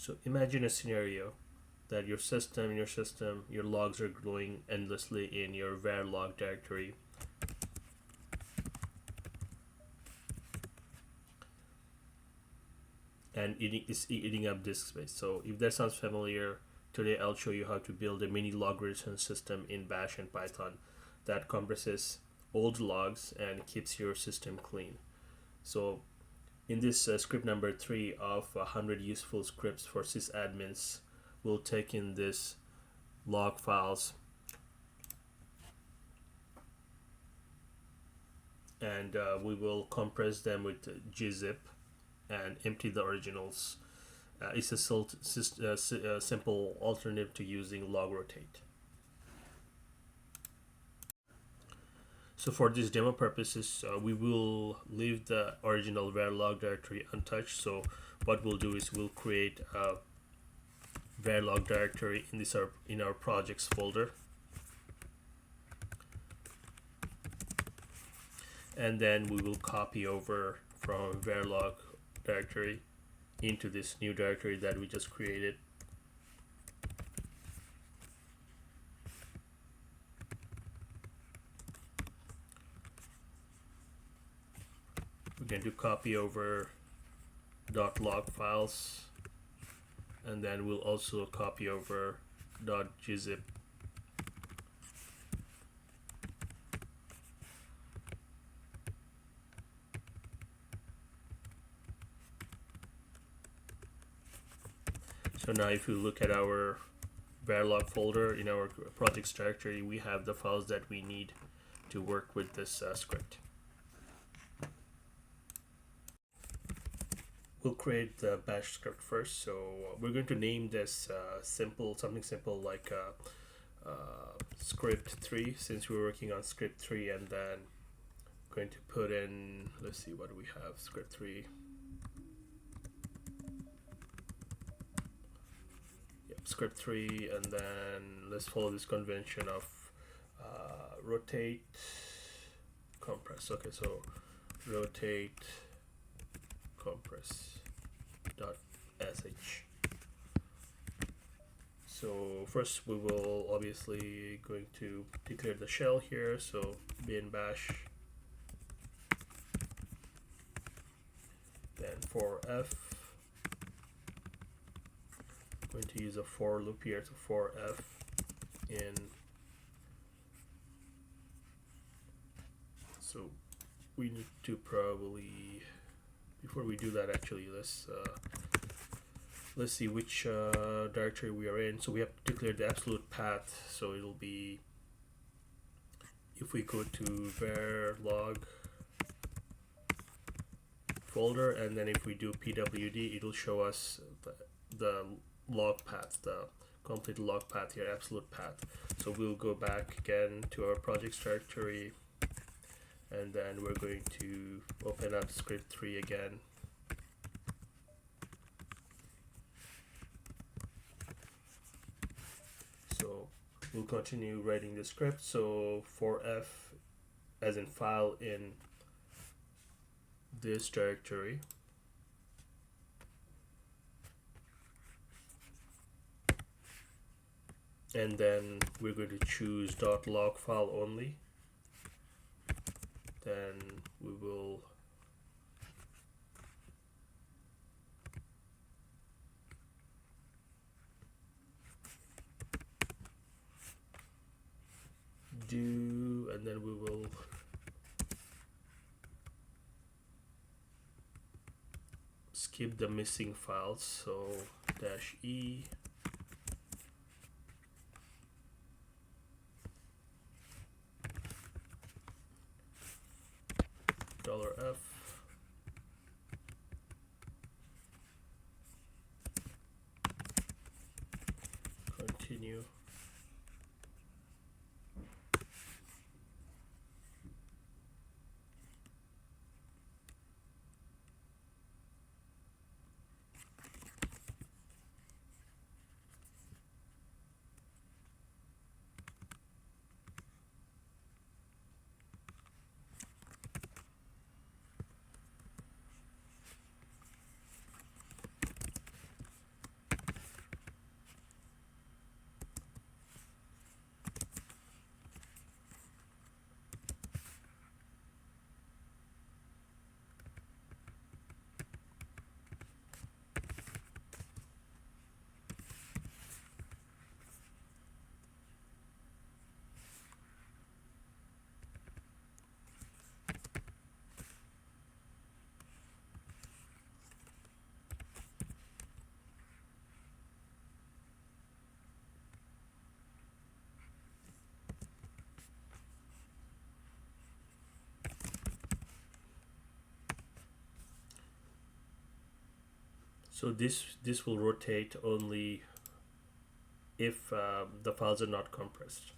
So imagine a scenario that your logs are growing endlessly in your var log directory, and it's eating up disk space. So if that sounds familiar, today I'll show you how to build a mini log retention system in Bash and Python that compresses old logs and keeps your system clean. So in this script number 3 of 100 useful scripts for sysadmins, we'll take in this log files and we will compress them with gzip and empty the originals. It's a simple alternative to using log rotate. So for this demo purposes, we will leave the original varlog directory untouched. So what we'll do is we'll create a varlog directory in our projects folder, and then we will copy over from varlog directory into this new directory that we just created. We're going to copy over .log files, and then we'll also copy over .gzip. So now if you look at our varlog folder in our projects directory, we have the files that we need to work with this script. We'll create the bash script first. So we're going to name this something simple like script 3, since we're working on script 3, and then going to put in, let's see, what do we have, script 3. Script 3, and then let's follow this convention of rotate compress. Okay, so rotate compress dot sh. So first we will obviously going to declare the shell here, so bin bash, then for f, going to use a for loop here, so for f in, so we need to probably, before we do that, actually let's see which directory we are in. So we have to declare the absolute path, so it'll be, if we go to varlog folder, and then if we do pwd, it'll show us the log path, the complete log path here, absolute path. So we'll go back again to our projects directory, and then we're going to open up script 3 again. So we'll continue writing the script. So for f as in file in this directory, and then we're going to choose .log file only. Then we will do, and then we will skip the missing files, so -e $f continue. So this will rotate only if the files are not compressed.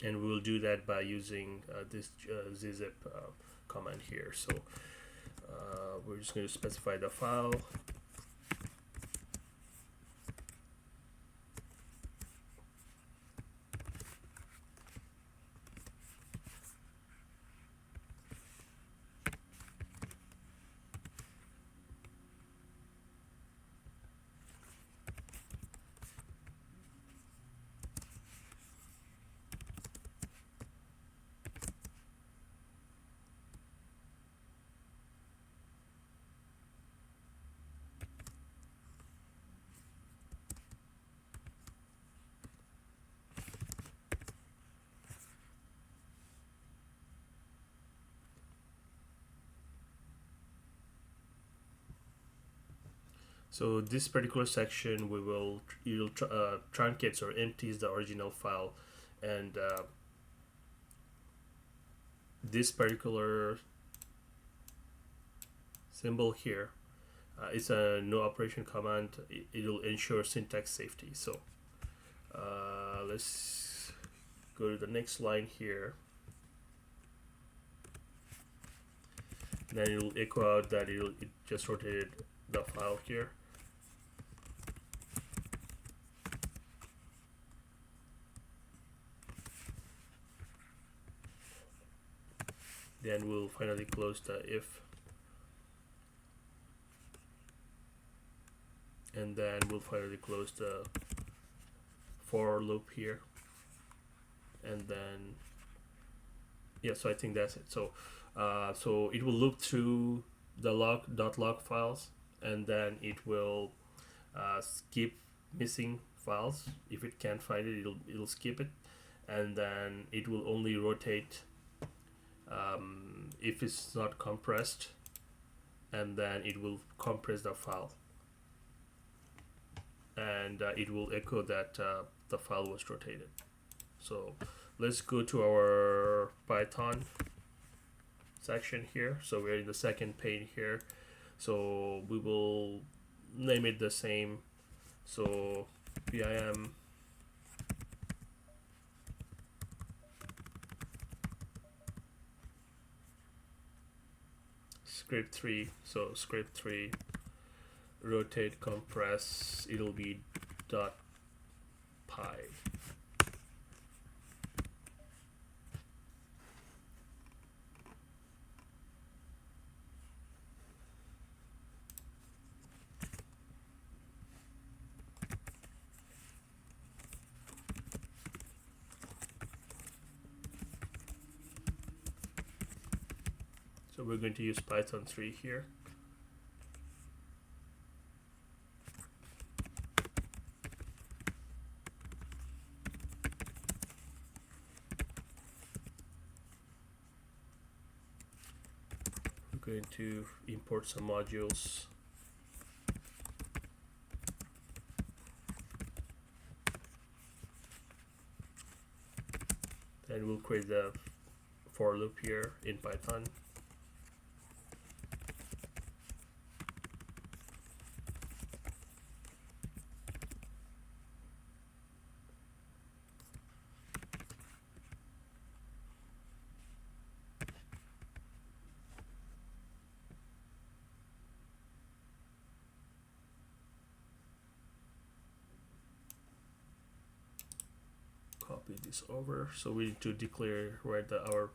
And we'll do that by using this zzip command here. So we're just going to specify the file. So this particular section, you'll truncates or empties the original file, and this particular symbol here, it's a no operation command. It'll ensure syntax safety. So let's go to the next line here. Then it'll echo out that it just rotated the file here. Then we'll finally close the if, and then we'll finally close the for loop here, and then yeah, so I think that's it. So so it will loop through the log files, and then it will skip missing files. If it can't find it, it'll skip it, and then it will only rotate if it's not compressed, and then it will compress the file, and it will echo that the file was rotated. So let's go to our Python section here. So we're in the second pane here, so we will name it the same. So pim script 3, so script 3 rotate compress, it'll be .py. So we're going to use Python 3 here. We're going to import some modules. Then we'll create the for loop here in Python. Copy this over. So we need to declare where our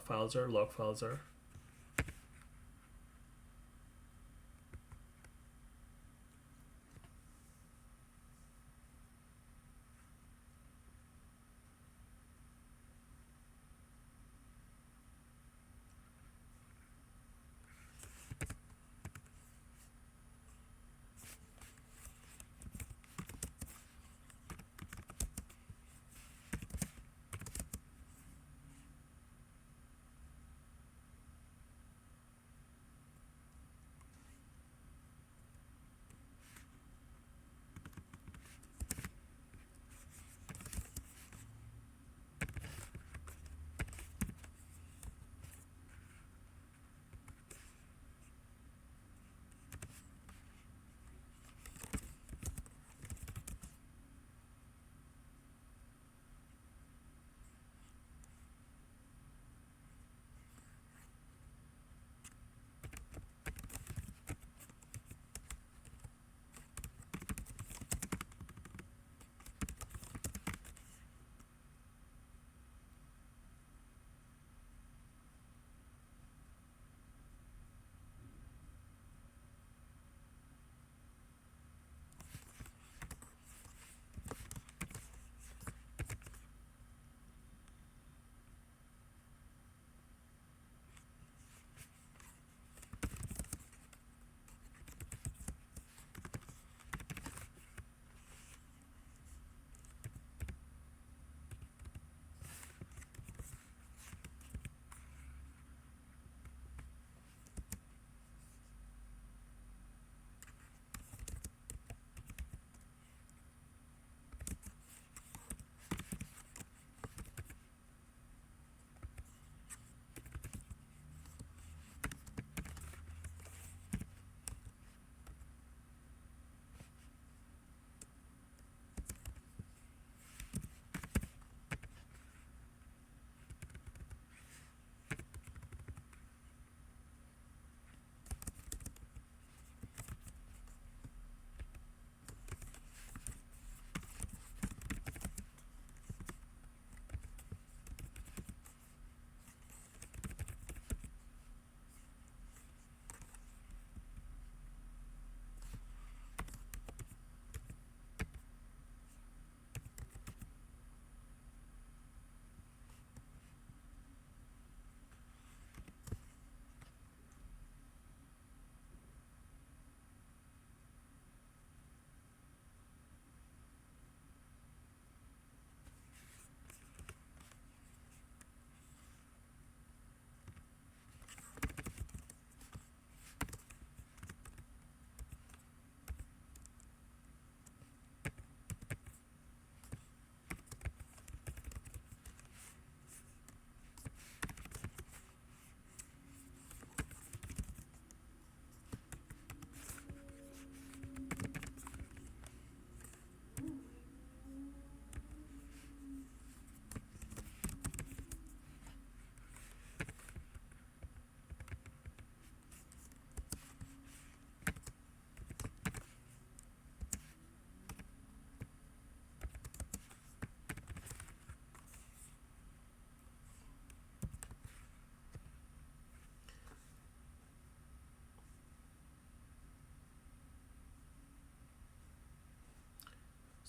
files are, log files are.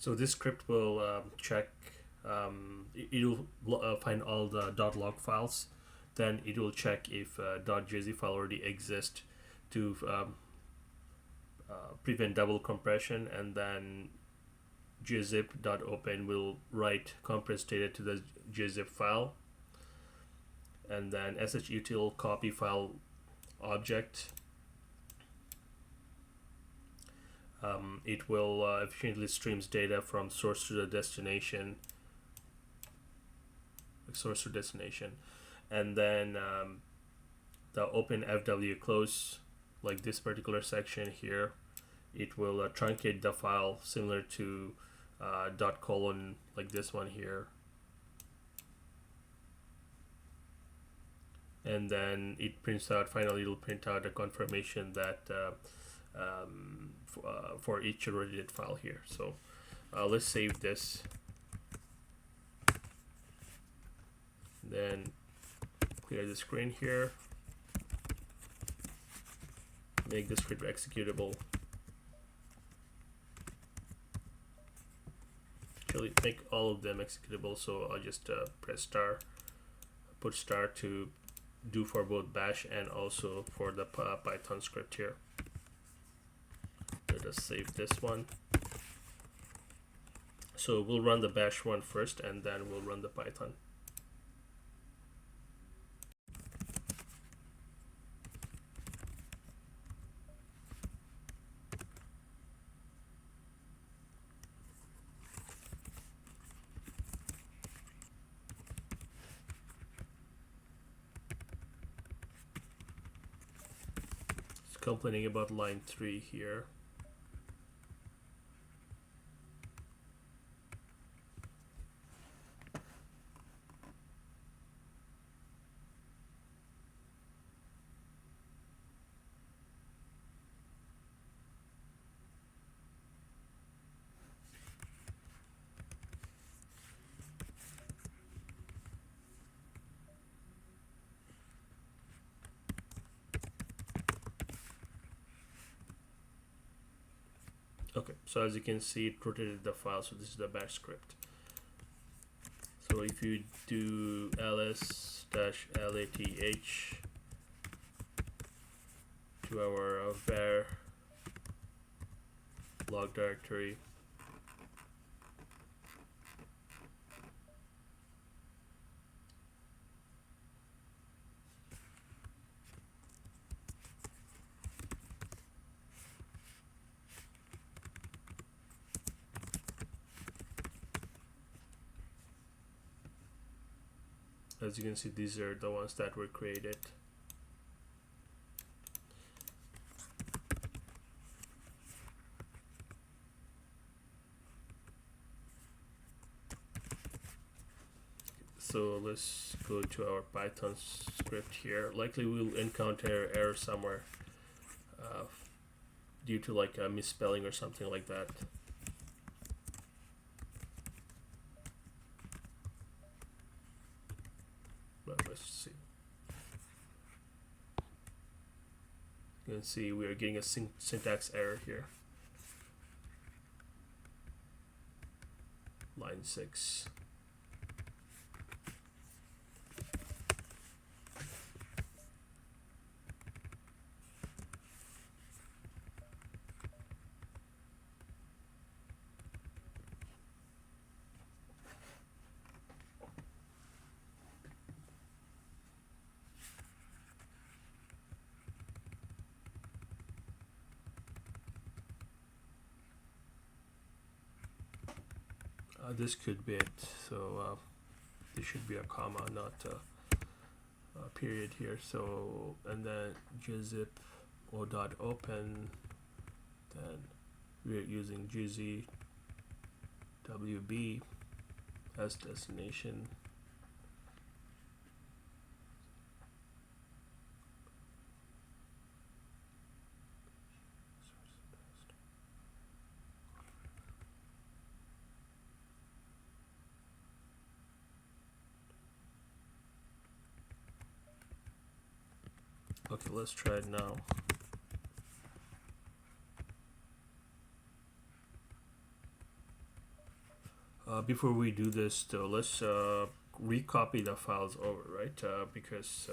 So this script will check. It'll find all the .log files. Then it will check if .jz file already exists to prevent double compression, and then gzip.open will write compressed data to the gzip file, and then shutil copy file object. It will efficiently streams data from source to the destination, and then the open fw close, like this particular section here, it will truncate the file similar to dot colon, like this one here, and then it prints out. Finally, it'll print out a confirmation that for each related file here. So let's save this, then clear the screen here, make the script executable. Actually, make all of them executable, so I'll just press star, put star to do for both bash and also for the Python script here. Let us save this one. So we'll run the bash one first, and then we'll run the Python. It's complaining about line 3 here. Okay, so as you can see, it rotated the file, so this is the bash script. So if you do ls-lath to our var log directory, as you can see, these are the ones that were created. So let's go to our Python script here. Likely we'll encounter error somewhere due to like a misspelling or something like that. But let's see. You can see we are getting a syntax error here. Line 6. This could be it. So there should be a comma, not a period here. So, and then gzip o.open, then we're using gzwb as destination. Okay, let's try it now. Before we do this, though, let's recopy the files over, right? Because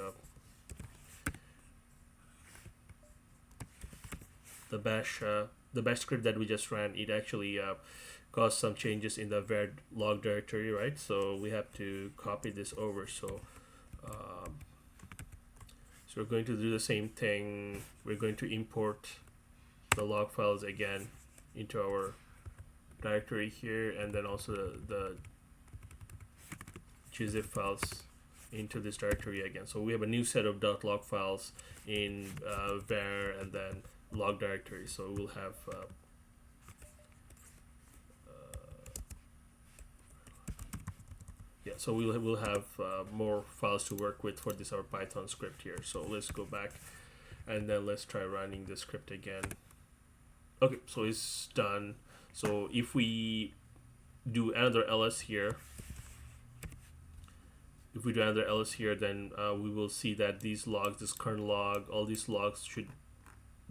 the bash script that we just ran, it actually caused some changes in the var log directory, right? So we have to copy this over. Um, so we're going to do the same thing. We're going to import the log files again into our directory here, and then also the gzip files into this directory again. So we have a new set of .log files in var and then log directory. So we'll have yeah, so we'll have more files to work with for this our Python script here. So let's go back and then let's try running the script again. Okay, so it's done. So if we do another ls here, then we will see that these logs, this current log, all these logs should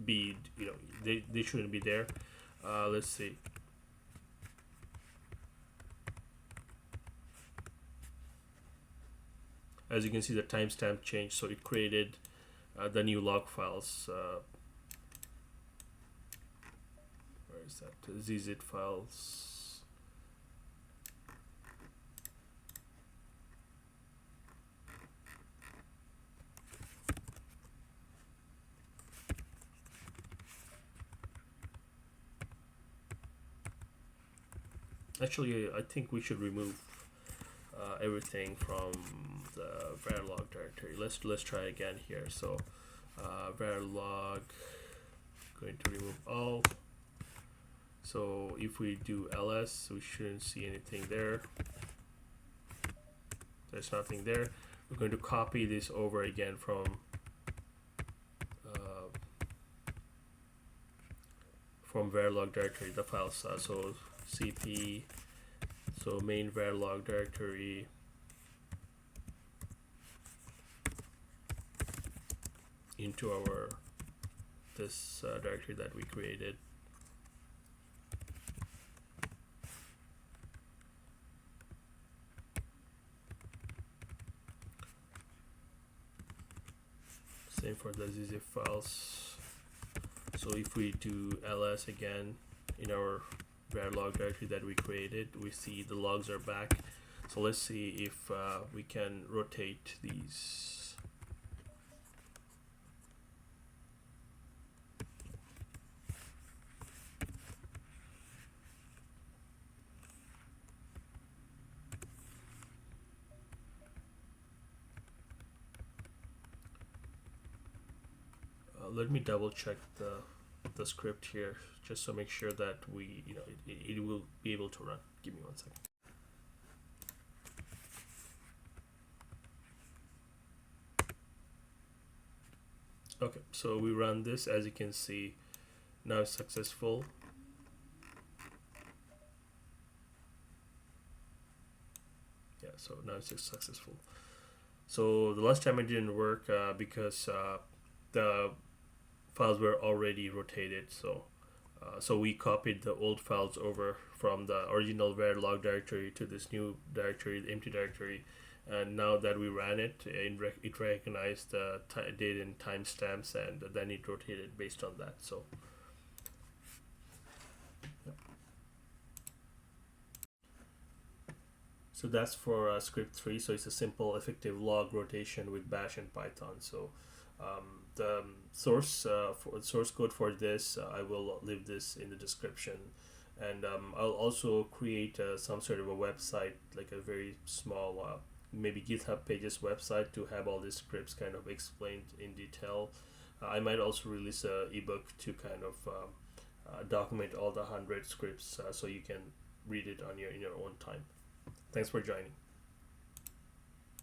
be, they shouldn't be there. Let's see. As you can see, the timestamp changed, so it created the new log files. Where is that? Zzip files. Actually, I think we should remove everything from the var.log directory. Let's try again here. So var.log, going to remove all. So if we do ls, we shouldn't see anything there. There's nothing there. We're going to copy this over again from var.log directory, the files. So cp, so main var.log directory, into our this directory that we created. Same for the zzip files. So if we do ls again in our var.log directory that we created, we see the logs are back. So let's see if we can rotate these. Let me double check the script here just to make sure that we, it will be able to run. Give me 1 second. Okay, so we run this. As you can see, now it's successful. Yeah, so now it's successful. So the last time it didn't work because the files were already rotated. So we copied the old files over from the original var.log directory to this new directory, the empty directory, and now that we ran it, it recognized the date and timestamps, and then it rotated based on that. So yeah. So that's for script 3. So it's a simple effective log rotation with bash and python. So the source code for this, I will leave this in the description, and I'll also create some sort of a website, like a very small maybe GitHub pages website, to have all these scripts kind of explained in detail. I might also release a ebook to kind of document all the 100 scripts, so you can read it on in your own time. Thanks for joining.